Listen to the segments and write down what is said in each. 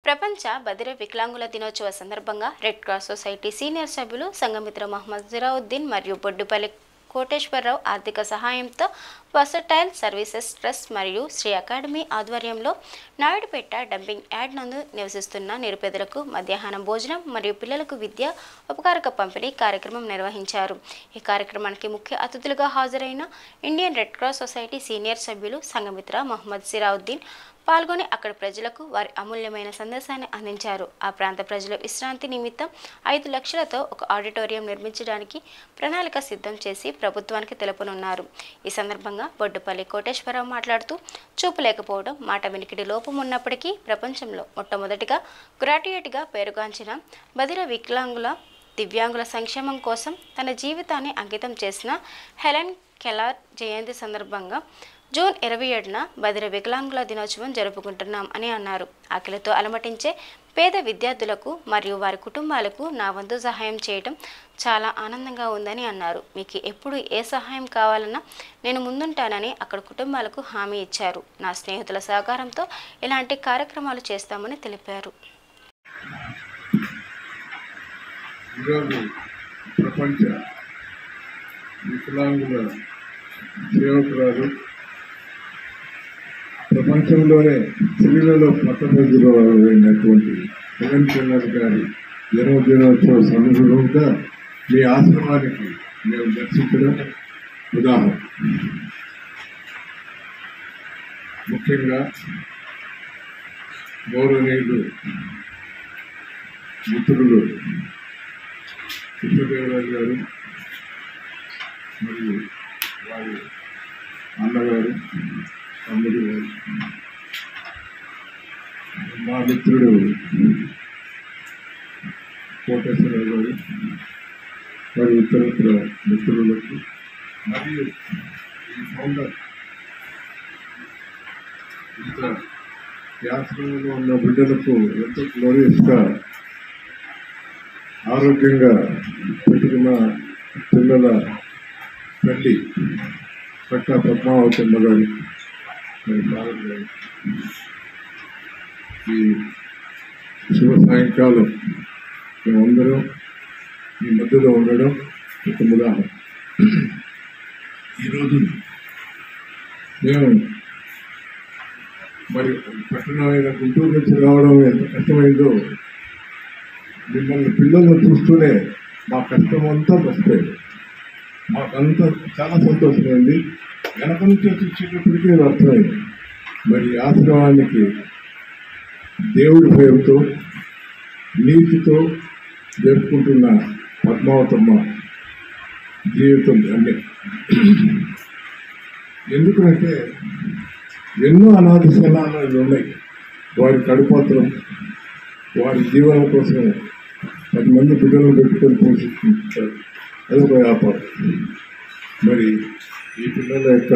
ప్రపంచ బధిర వికలాంగుల దినోత్సవ సందర్భంగా రెడ్ క్రాస్ సొసైటీ సీనియర్ సభ్యులు సంఘమిత్ర మహమ్మద్ జిరావుద్దీన్ మరియు బొడ్డుపల్లి కోటేశ్వరరావు ఆర్థిక సహాయంతో వర్సటైల్ సర్వీసెస్ ట్రస్ట్ మరియు శ్రీ అకాడమీ ఆధ్వర్యంలో నాయుడుపేట డంపింగ్ యార్డ్ నందు నివసిస్తున్న నిరుపేదలకు మధ్యాహ్నం భోజనం మరియు పిల్లలకు విద్య ఉపకారక పంపిణీ కార్యక్రమం నిర్వహించారు. ఈ కార్యక్రమానికి ముఖ్య అతిథులుగా హాజరైన Indian red cross society senior సభ్యులు సంఘమిత్ర మహమ్మద్ జిరావుద్దీన్ పాల్గొని అక్కడి ప్రజలకు వారి అమూల్యమైన సందేశాన్ని అందించారు. ఆ ప్రాంత ప్రజల విశ్రాంతి నిమిత్తం 5 లక్షలతో ఒక ఆడిటోరియం నిర్మించడానికి ప్రణాళిక సిద్ధం చేసి ప్రభుత్వానికి తెలుపనున్నారు. ఈ సందర్భంగా బొడ్డుపల్లి కోటేశ్వరరావు మాట్లాడుతూ చూపు లేకపోవడం, మాట వినికిడి లోపం ఉన్నప్పటికీ ప్రపంచంలో మొట్టమొదటిగా గ్రాడ్యుయేట్గా పేరుగాంచిన బధిర వికలాంగుల దివ్యాంగుల సంక్షేమం కోసం తన జీవితాన్ని అంకితం చేసిన హెలెన్ కెలార్ జయంతి సందర్భంగా జూన్ 27న బధిర వికలాంగుల దినోత్సవం జరుపుకుంటున్నాం అని అన్నారు. ఆకలితో అలమటించే పేద విద్యార్థులకు మరియు వారి కుటుంబాలకు నా వంతు సహాయం చేయడం చాలా ఆనందంగా ఉందని అన్నారు. మీకు ఎప్పుడు ఏ సహాయం కావాలన్నా నేను ముందుంటానని అక్కడ కుటుంబాలకు హామీ ఇచ్చారు. నా స్నేహితుల సహకారంతో ఇలాంటి కార్యక్రమాలు చేస్తామని తెలిపారు. ప్రపంచ వికలాంగుల సేవకురాలు, ప్రపంచంలోనే స్త్రీలలో పట్టభద్రులైనటువంటి హెలెన్ కెల్లర్ గారి జన్మదినోత్సవ సందర్భంగా మీ ఆశ్రమానికి మేము దర్శించడం ఉదాహరణ. ముఖ్యంగా గౌరవనీయులు మిత్రులు కృష్ణదేవరాజు గారు మరియు వారి అన్నగారు, తమ్ముడు గారు, మా మిత్రుడు కోటేశ్వరరావు గారు మరియు ఇతర మిత్రులకు మరియు ఈ ఫౌండర్ ఇంత ఆశ్రమంలో ఉన్న బిడ్డలకు ఎంతో గ్లోరియస్గా ఆరోగ్యంగా పెట్టుకున్న పిల్లల తల్లి పట్టా పద్మావతమ్మ గారు మరి భారత్ గారు ఈ శుభ సాయంకాలం మేమందరం ఈ మధ్యలో ఉండడం ఒక ఉదాహరణ. ఈరోజు మేము మరి పట్టణమైన గుంటూరు నుంచి రావడం ఎంత కష్టమైందో మిమ్మల్ని పిల్లలను చూస్తూనే మా కష్టం అంతా వస్తాయి. మాకంతా చాలా సంతోషమైంది. వెనక నుంచి వచ్చేటప్పటికీ అర్థమైంది. మరి ఆశ్రమానికి దేవుడి పేరుతో నీతితో జరుపుకుంటున్న పద్మావతమ్మ జీవితం అన్నీ. ఎందుకంటే ఎన్నో అనాథ శరణాలయాలు ఉన్నాయి. వారి కడుపాత్రం, వారి జీవనం కోసం 10 మంది బిడ్డలను పెట్టుకొని పోషిస్తుంటారు. అదొక వ్యాపారం. మరి ఈ పిల్లల యొక్క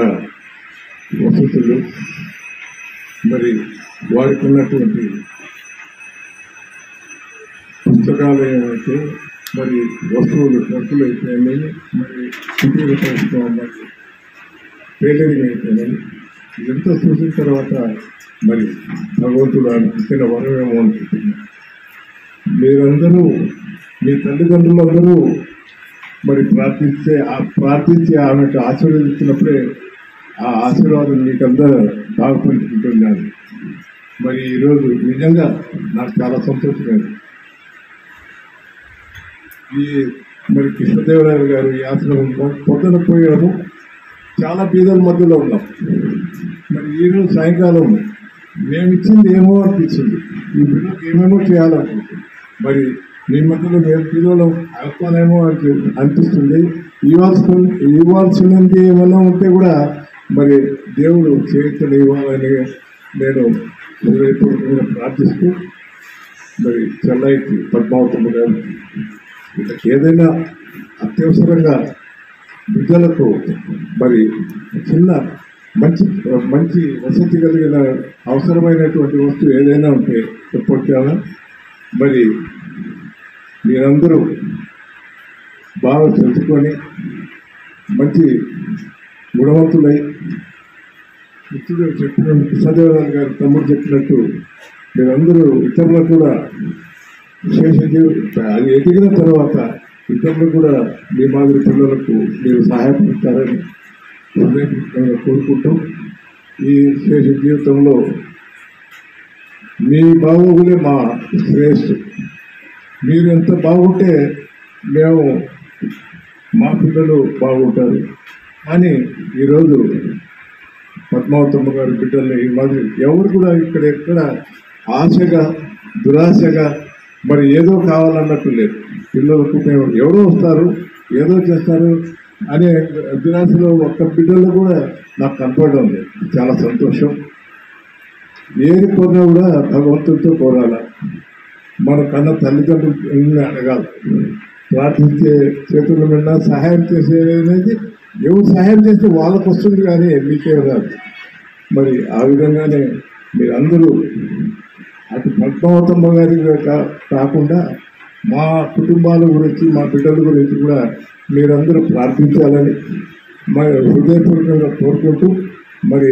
వసతులు, మరి వారికి ఉన్నటువంటి పుస్తకాలయం అయితే, మరి వస్తువులు ట్రక్కులు అయితేనేమి, మరి కుటీర పరిశ్రమ, మరి టైలరింగ్ అయితేనేమి, ఇదంతా చూసిన తర్వాత మరి భగవంతుడు ఇచ్చిన వరమేమో అనుకుంటున్నాను. మీరందరూ, మీ తల్లిదండ్రులందరూ మరి ప్రార్థించి ఆమెకు ఆశీర్వదించినప్పుడే ఆ ఆశీర్వాదం మీకందరూ బాగుపడుకుంటున్నాను. మరి ఈరోజు నిజంగా నాకు చాలా సంతోషమైంది. ఈ మరి కృష్ణదేవరాయలు గారు ఈ ఆశ్రమం పొద్దున పోయారు, చాలా బీదల మధ్యలో ఉన్నాం. మరి ఈరోజు సాయంకాలం మేము ఇచ్చింది ఏమో అనిపించింది, ఈ బిడ్డలకు ఏమేమో చేయాలనుకుంటుంది. మరి మీ మధ్యలో మేము పిల్లలు అవుతానేమో అనిపిస్తుంది. ఇవ్వాల్సినది ఏమన్నా ఉంటే కూడా మరి దేవుడు చేతులు ఇవ్వాలని నేను హృదయపూర్వకంగా ప్రార్థిస్తూ, మరి చెన్నైకి పద్మావతమ్మ గారికి వీళ్ళకి ఏదైనా అత్యవసరంగా బిడ్డలకు మరి చిన్న మంచి వసతి కలిగిన అవసరమైనటువంటి వస్తువు ఏదైనా ఉంటే చెప్పొచ్చాను. మరి మీరందరూ బాగా తెలుసుకొని మంచి గుణవంతులై, మిత్రుడు చెప్పిన కృష్ణదేవరాయలు గారు తమ్ముడు చెప్పినట్టు మీరందరూ ఇతరులకు కూడా అది ఎదిగిన తర్వాత ఇతరులకు కూడా మీ మాదిరి పిల్లలకు మీరు సహాయపడతారని హృదయపూర్వకంగా కోరుకుంటూ ఈ శేష జీవితంలో మీ బాగోగులే మా శ్రేయస్సు. మీరు ఎంత బాగుంటే మేము మా పిల్లలు బాగుంటారు అని ఈరోజు పద్మావతమ్మ గారి బిడ్డల్ని ఈ మాదిరి ఎవరు కూడా ఎక్కడ ఆశగా దురాశగా మరి ఏదో కావాలన్నట్టు లేదు. పిల్లలకు మేము ఎవరో వస్తారు ఏదో చేస్తారు అనే దురాశలో ఒక్క బిడ్డలు కూడా నాకు కనపడడం లేదు. చాలా సంతోషం. ఏది కోరినా కూడా భగవంతుడితో కోరాల. మన కన్నా తల్లిదండ్రులు అడగాలి. ప్రార్థించే చేతుల మీద సహాయం చేసేది ఎవరు సహాయం చేస్తే వాళ్ళకు వస్తుంది కానీ మీకే రాదు. మరి ఆ విధంగానే మీరందరూ అటు పద్మావతమ్మ గారి కాకుండా మా కుటుంబాల గురించి మా బిడ్డల గురించి కూడా మీరందరూ ప్రార్థించాలని మా హృదయపూర్వకంగా కోరుకుంటూ మరి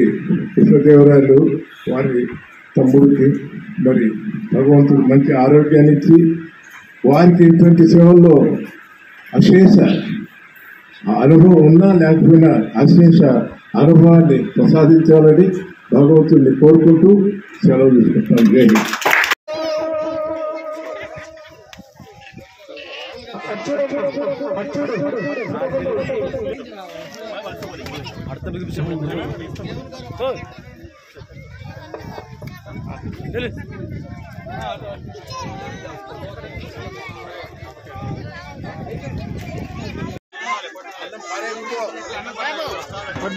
కృష్ణదేవరాయలు వారి తమ్ముడికి మరి భగవంతుడు మంచి ఆరోగ్యాన్ని ఇచ్చి వారికి ఇటువంటి సేవల్లో అశేష అనుభవం ఉన్నా లేకపోయినా అశేష అనుభవాన్ని ప్రసాదించాలని భగవంతుడిని కోరుకుంటూ సెలవు తీసుకుంటాం. జై హింద్.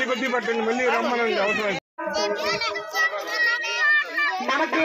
కొద్ది పట్టండి మళ్ళీ రమ్మనండి అవసరం. నమస్తే